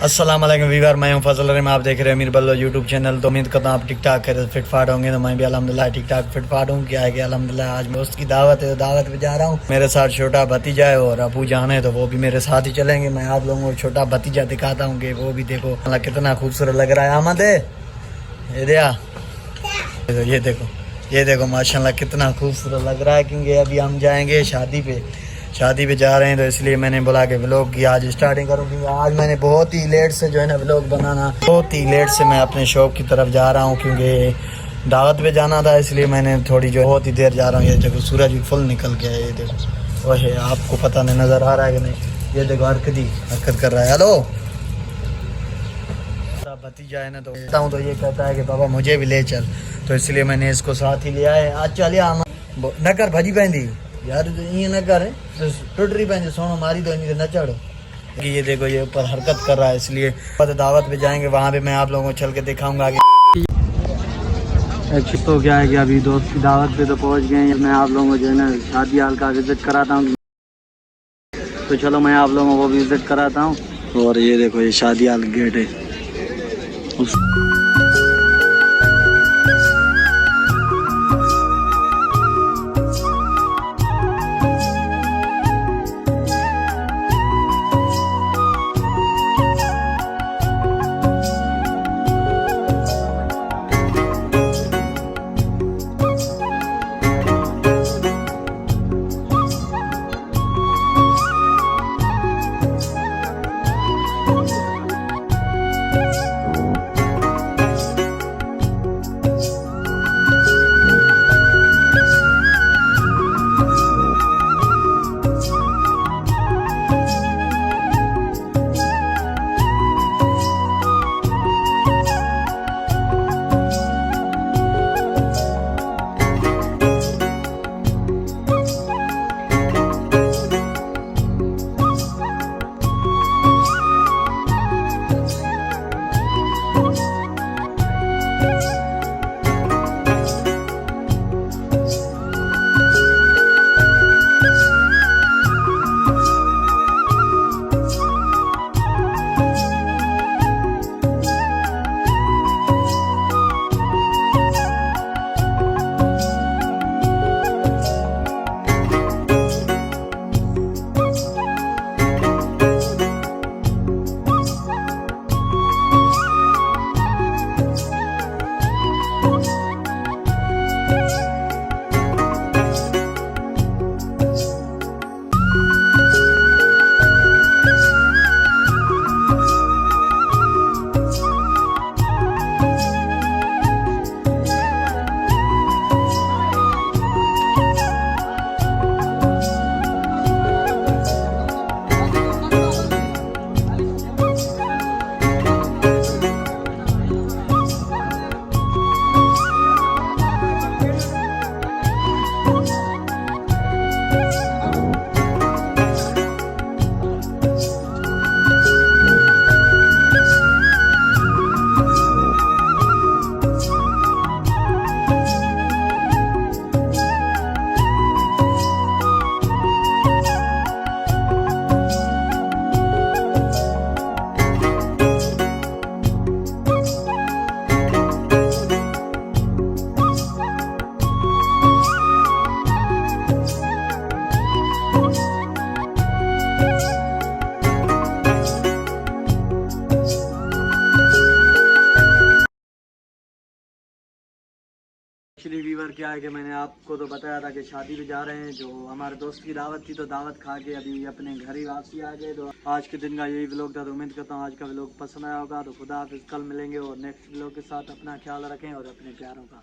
अस्सलाम वालेकुम वीवर, मैं हूं फजल रहीम। आप देख रहे हैं MEERBALOCH यूट्यूब चैनल। तो उम्मीद करता हूं आप ठीक ठाक फिट फाट होंगे। तो मैं भी अल्हम्दुलिल्लाह ठीक ठाक फिट फाट हूँ। क्या है कि अल्हम्दुलिल्लाह आज दोस्त की दावत है, तो दावत पे जा रहा हूँ। मेरे साथ छोटा भतीजा है और अबू जान है, तो वो भी मेरे साथ ही चलेंगे। मैं आप लोगों को छोटा भतीजा दिखाता हूँ कि वो भी देखो कितना खूबसूरत लग रहा है। आमद है ये दिया, ये देखो माशाल्लाह कितना खूबसूरत लग रहा है। क्योंकि अभी हम जाएंगे शादी पे जा रहे हैं, तो इसलिए मैंने बोला कि व्लॉग की आज स्टार्टिंग करूँ। क्योंकि आज मैंने बहुत ही लेट से जो है ना व्लॉग बनाना, बहुत ही लेट से मैं अपने शॉप की तरफ जा रहा हूँ। क्योंकि दावत पे जाना था, इसलिए मैंने थोड़ी जो बहुत ही देर जा रहा हूँ। ये देखो सूरज भी फुल निकल गया है। ये देखो वह आपको पता नहीं नज़र आ रहा है कि नहीं। ये देखो हरकत कर रहा है। हेलो भतीजा है ना, तो कहता हूँ तो ये कहता है कि बाबा मुझे भी ले चल, तो इसलिए मैंने इसको साथ ही लिया है। आज चलिए न कर भजी पहनती यार, ये न कर टुट रही पहन सोनो मारी तो न चढ़ो। ये देखो ये ऊपर हरकत कर रहा है, इसलिए दावत पे जाएंगे, वहाँ पे मैं आप लोगों को चल के दिखाऊंगा आगे। एक्चुअली तो क्या है कि अभी दोस्त की दावत पे तो पहुँच गए हैं। मैं आप लोगों को जो है ना शादी हाल का विजिट कराता हूँ, तो चलो मैं आप लोगों को विजिट कराता हूँ। और ये देखो ये शादी हाल गेट है। एक्चुअली वीवर क्या है कि मैंने आपको तो बताया था कि शादी पे जा रहे हैं, जो हमारे दोस्त की दावत थी, तो दावत खा के अभी अपने घर ही वापसी आ गए। तो आज के दिन का यही व्लॉग था। तो उम्मीद करता हूँ आज का व्लॉग पसंद आया होगा। तो खुदा हाफिज़, कल मिलेंगे और नेक्स्ट व्लॉग के साथ। अपना ख्याल रखें और अपने प्यारों का।